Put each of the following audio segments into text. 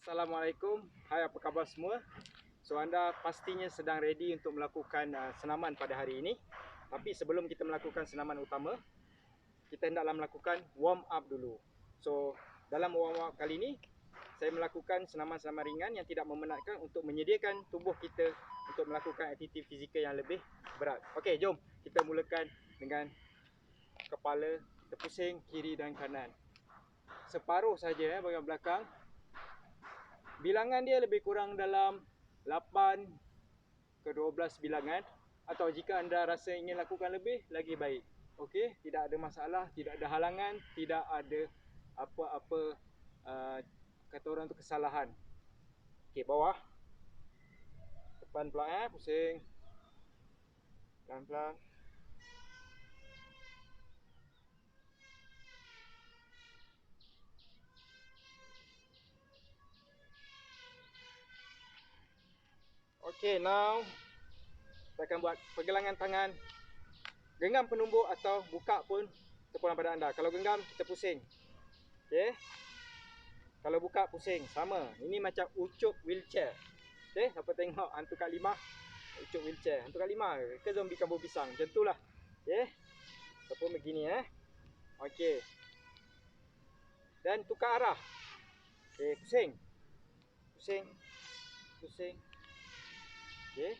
Assalamualaikum. Hai, apa khabar semua? So, anda pastinya sedang ready untuk melakukan senaman pada hari ini. Tapi sebelum kita melakukan senaman utama, kita hendaklah melakukan warm up dulu. So, dalam warm up kali ini, saya melakukan senaman-senaman ringan yang tidak memenatkan untuk menyediakan tubuh kita untuk melakukan aktiviti fizikal yang lebih berat. Okey, jom kita mulakan dengan kepala kita pusing kiri dan kanan. Separuh saja bahagian belakang. Bilangan dia lebih kurang dalam 8 ke 12 bilangan, atau jika anda rasa ingin lakukan lebih, lagi baik. Okey, tidak ada masalah, tidak ada halangan, tidak ada apa-apa kata orang tu kesalahan. Okey, bawah. Depan pula pusing. Pelan-pelan. Okey, now kita akan buat pergelangan tangan. Genggam penumbuk atau buka pun terpulang pada anda. Kalau genggam, kita pusing. Okey. Kalau buka, pusing. Sama. Ini macam ucup wheelchair. Okey, siapa tengok hantu Kak Limah? Ucup wheelchair. Hantu Kak Limah ke zombie kabur pisang? Macam itulah. Okey. Ataupun begini Okey. Dan tukar arah. Okey, pusing. Pusing. Pusing. Okey.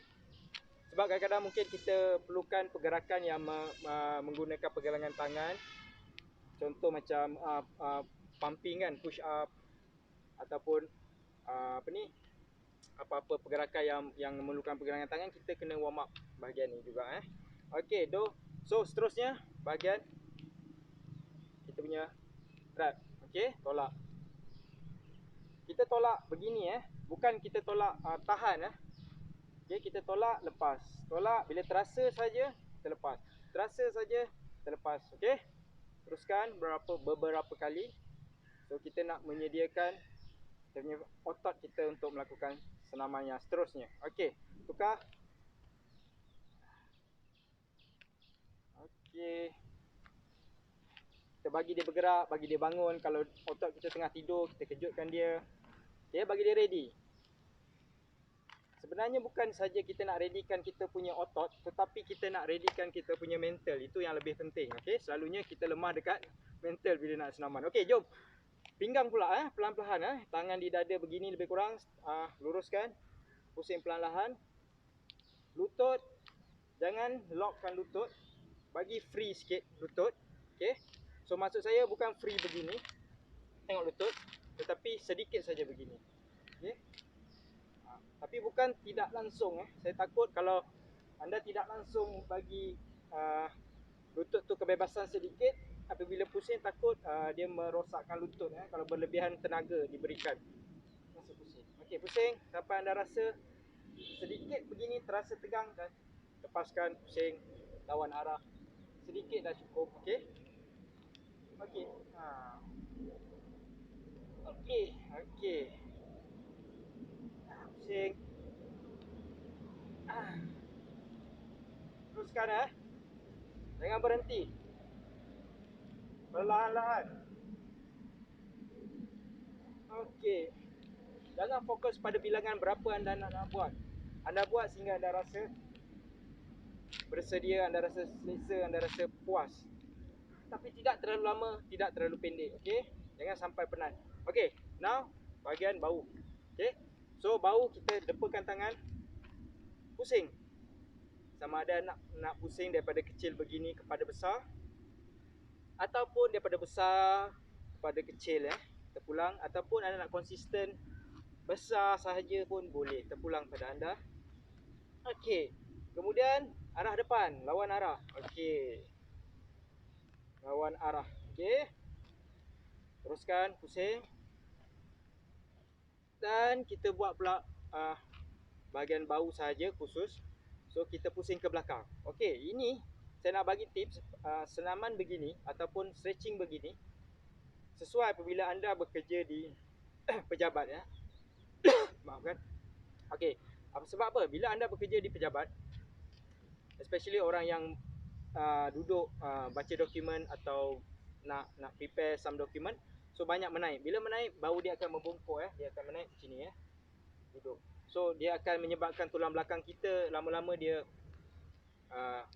Sebab kadang-kadang mungkin kita perlukan pergerakan yang menggunakan pergelangan tangan. Contoh macam pumping kan, push up ataupun apa-apa pergerakan yang memerlukan pergerakan tangan, kita kena warm up bahagian ni juga Okey, so seterusnya bahagian kita punya trap. Okey, tolak. Kita tolak begini bukan kita tolak tahan Okey, kita tolak, lepas. Tolak, bila terasa saja kita lepas. Terasa saja kita lepas. Okey. Teruskan beberapa kali. So kita nak menyediakan kita punya otot kita untuk melakukan senaman yang seterusnya. Okey, tukar. Okey. Kita bagi dia bergerak, bagi dia bangun. Kalau otot kita tengah tidur, kita kejutkan dia. Okey, bagi dia ready. Sebenarnya bukan saja kita nak readykan kita punya otot, tetapi kita nak readykan kita punya mental. Itu yang lebih penting. Okey, selalunya kita lemah dekat mental bila nak senaman. Okey, jom. Pinggang pula pelan-pelan tangan di dada begini lebih kurang, luruskan. Pusing perlahan-lahan. Lutut, jangan lockkan lutut. Bagi free sikit lutut. Okey. So maksud saya bukan free begini. Tengok lutut, tetapi sedikit saja begini. Okey. Tapi bukan tidak langsung Saya takut kalau anda tidak langsung bagi lutut tu kebebasan sedikit, apabila pusing takut dia merosakkan lutut kalau berlebihan tenaga diberikan masa pusing. Okey, pusing sampai anda rasa sedikit begini terasa tegang, dan lepaskan, pusing, lawan arah. Sedikit dah cukup. Okey. Okey. Okey. Pusing. Teruskan jangan berhenti. Perlahan-lahan. Okey. Jangan fokus pada bilangan berapa anda nak buat. Anda buat sehingga anda rasa bersedia, anda rasa selesa, anda rasa puas. Tapi tidak terlalu lama, tidak terlalu pendek. Okey. Jangan sampai penat. Okey. Now bahagian bahu. Okey. So bahu kita depakan tangan. Pusing. Sama ada nak pusing daripada kecil begini kepada besar, ataupun daripada besar kepada kecil terpulang, ataupun anda nak konsisten besar sahaja pun boleh, terpulang pada anda. Okey. Kemudian arah depan, lawan arah. Okey. Lawan arah. Okey. Teruskan pusing. Dan kita buat pula bahagian bahu sahaja khusus. So kita pusing ke belakang. Okey, ini saya nak bagi tips senaman begini ataupun stretching begini sesuai apabila anda bekerja di pejabat Maafkan. Okey. Sebab apa? Bila anda bekerja di pejabat, especially orang yang duduk baca dokumen atau nak prepare some document, So banyak menaik. Bila menaik, bahu dia akan membungkuk dia akan menaik macam ni duduk. So dia akan menyebabkan tulang belakang kita lama-lama dia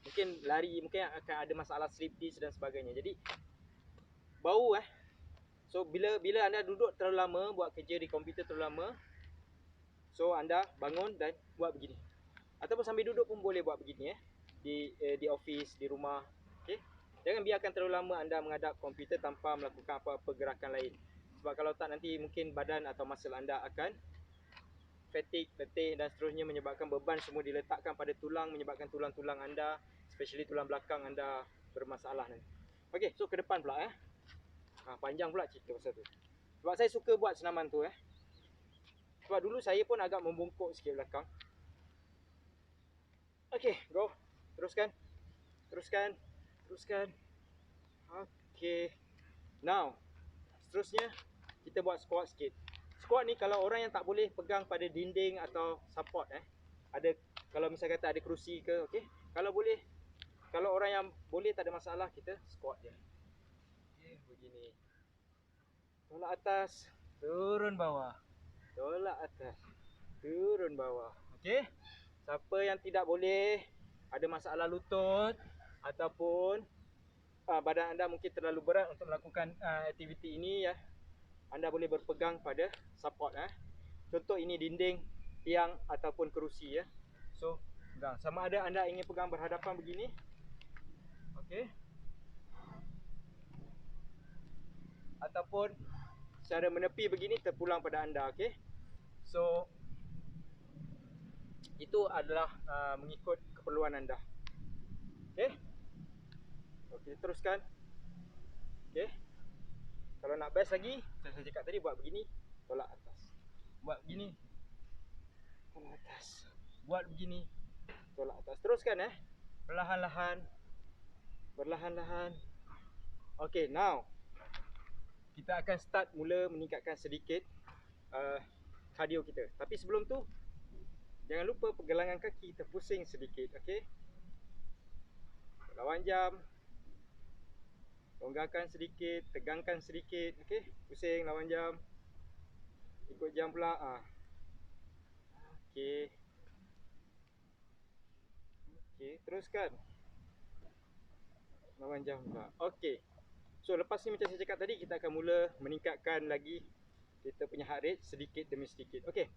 mungkin lari, mungkin akan ada masalah slip disc dan sebagainya. Jadi bau so bila anda duduk terlalu lama, buat kerja di komputer terlalu lama, so anda bangun dan buat begini. Ataupun sambil duduk pun boleh buat begini di office, di rumah. Okey. Jangan biarkan terlalu lama anda menghadap komputer tanpa melakukan apa-apa gerakan lain. Sebab kalau tak, nanti mungkin badan atau muscle anda akan fatigue, letih dan seterusnya, menyebabkan beban semua diletakkan pada tulang, menyebabkan tulang-tulang anda, especially tulang belakang anda, bermasalah nanti. Okey, so ke depan pula panjang pula cerita pasal tu. Sebab saya suka buat senaman tu Sebab dulu saya pun agak membungkuk sikit belakang. Okey, go. Teruskan. Okey. Now, seterusnya kita buat squat sikit. Squat ni kalau orang yang tak boleh pegang pada dinding atau support ada, kalau misalnya kata ada kerusi ke, okey. Kalau boleh, kalau orang yang boleh tak ada masalah, kita squat je. Okey, begini. Tolak atas, turun bawah. Tolak atas, turun bawah. Okey. Siapa yang tidak boleh, ada masalah lutut ataupun badan anda mungkin terlalu berat untuk melakukan aktiviti ini anda boleh berpegang pada support Contoh ini dinding, tiang ataupun kerusi So, sama ada anda ingin pegang berhadapan begini. Okey. Ataupun secara menepi begini terpulang pada anda, okey. So, itu adalah mengikut keperluan anda. Okey. Okey, teruskan. Okey. Kalau nak best lagi, saya cakap tadi, buat begini, tolak atas. Buat begini, tolak atas. Buat begini, tolak atas. Teruskan perlahan-lahan. Perlahan-lahan. Okey, now kita akan start mula meningkatkan sedikit cardio kita. Tapi sebelum tu, jangan lupa pergelangan kaki kita pusing sedikit, okey. Lawan jam. Longgarkan sedikit, tegangkan sedikit, okey. Pusing lawan jam. Ikut jam pula. Okey. Okey, teruskan. Lawan jam pula. Okey. So lepas ni macam saya cakap tadi, kita akan mula meningkatkan lagi kita punya heart rate sedikit demi sedikit. Okey.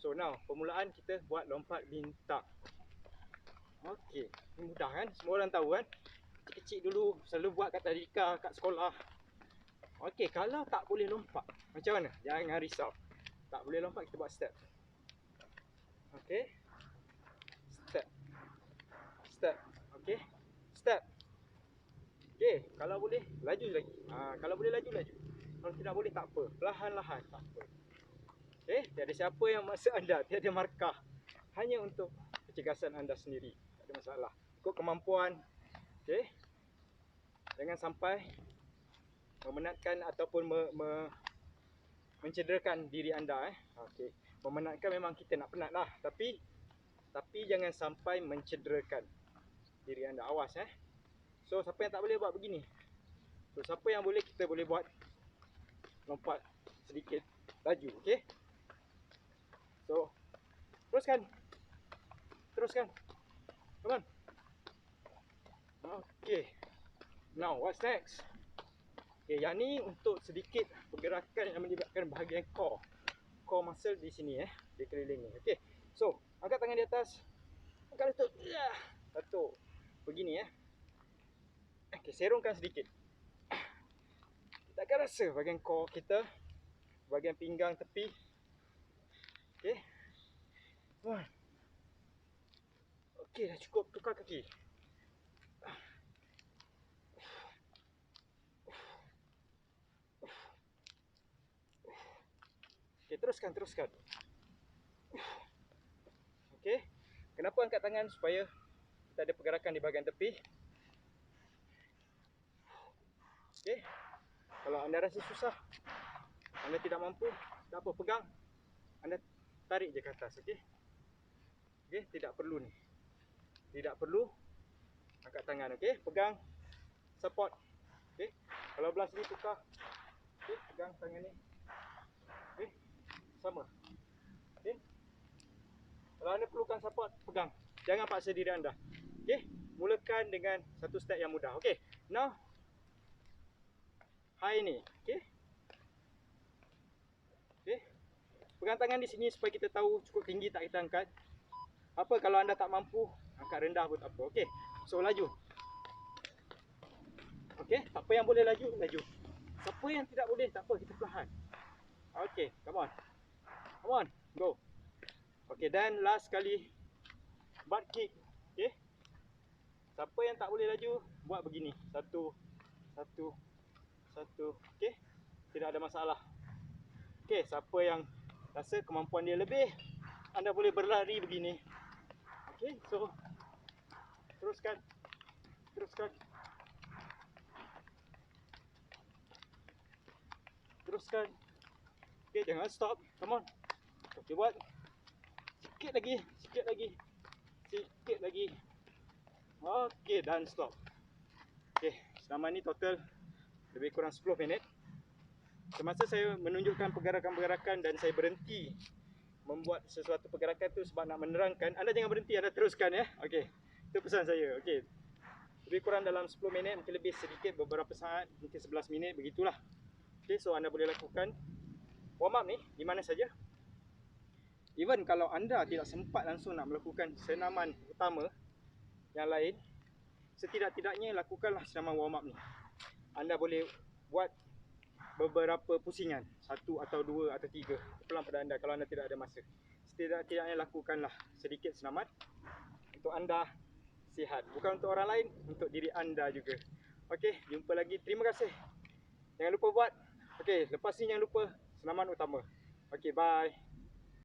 So now, permulaan kita buat lompat bintang. Okey, ini mudah kan? Semua orang tahu kan? Kecil dulu selalu buat kat tadika, kat sekolah. Okey, kalau tak boleh lompat, macam mana? Jangan risau. Tak boleh lompat, kita buat step. Okey. Step. Step. Okey. Step. Okey, kalau boleh laju lagi. Kalau boleh laju. Kalau tidak boleh tak apa. Perlahan-lahan tak apa. Okey, tiada siapa yang maksa anda, tiada markah. Hanya untuk kecergasan anda sendiri. Tak ada masalah. Ikut kemampuan. Okey. Jangan sampai memenatkan ataupun mencederakan diri anda Okey. Memenatkan memang kita nak penat lah, tapi jangan sampai mencederakan diri anda. Awas So siapa yang tak boleh buat begini. So siapa yang boleh, kita boleh buat lompat sedikit laju, okey. So teruskan. Come on. Okey. Now what's next? Okay, yang ni untuk sedikit pergerakan yang melibatkan bahagian core muscle di sini di keliling ni. Okey. So, angkat tangan di atas. Angkat lutut. Satu. Begini Okey, serongkan sedikit. Kita akan rasa bahagian core kita, bahagian pinggang tepi. Okey. Okey, dah cukup. Tukar kaki. Okey, teruskan. Okey. Kenapa angkat tangan? Supaya kita ada pergerakan di bahagian tepi. Okey. Kalau anda rasa susah, anda tidak mampu, tak apa, pegang. Anda tarik je ke atas, okey. Okey, tidak perlu ni. Tidak perlu angkat tangan, okey. Pegang, support. Okey. Kalau belah sini tukar. Okey, pegang. pegang tangan ni. Okey. Sama. Okey. Kalau anda perlukan support, pegang. Jangan paksa diri anda. Okey. Mulakan dengan satu step yang mudah. Okey. Now high ni. Okey. Okey. Pegang tangan di sini supaya kita tahu cukup tinggi tak kita angkat. Apa kalau anda tak mampu, angkat rendah pun tak apa. Okey. So laju. Okey, siapa yang boleh laju, laju. Siapa yang tidak boleh, tak apa, kita perlahan. Okey, come on. Come on, go. Okey, dan last kali butt kick. Okey. Siapa yang tak boleh laju, buat begini. Satu, satu, satu. Okey. Tidak ada masalah. Okey, siapa yang rasa kemampuan dia lebih, anda boleh berlari begini. Okey, so teruskan. Teruskan. Teruskan. Okey, jangan stop. Come on. Okey, buat. Sikit lagi, sikit lagi. Sikit lagi. Okey, dan stop. Okey, selama ni total lebih kurang 10 minit. Semasa saya menunjukkan pergerakan-pergerakan dan saya berhenti membuat sesuatu pergerakan tu sebab nak menerangkan, anda jangan berhenti, anda teruskan ya. Okey, itu pesan saya. Okey, lebih kurang dalam 10 minit, mungkin lebih sedikit beberapa saat, mungkin 11 minit, begitulah. Okey, so anda boleh lakukan warm up ni di mana saja. Even kalau anda tidak sempat langsung nak melakukan senaman utama yang lain, setidak-tidaknya lakukanlah senaman warm up ni. Anda boleh buat beberapa pusingan, 1 atau 2 atau 3, terpulang pada anda kalau anda tidak ada masa. Setidak-tidaknya lakukanlah sedikit senaman untuk anda sihat, bukan untuk orang lain, untuk diri anda juga. Okey, jumpa lagi. Terima kasih. Jangan lupa buat. Okey, lepas ni jangan lupa senaman utama. Okey, bye.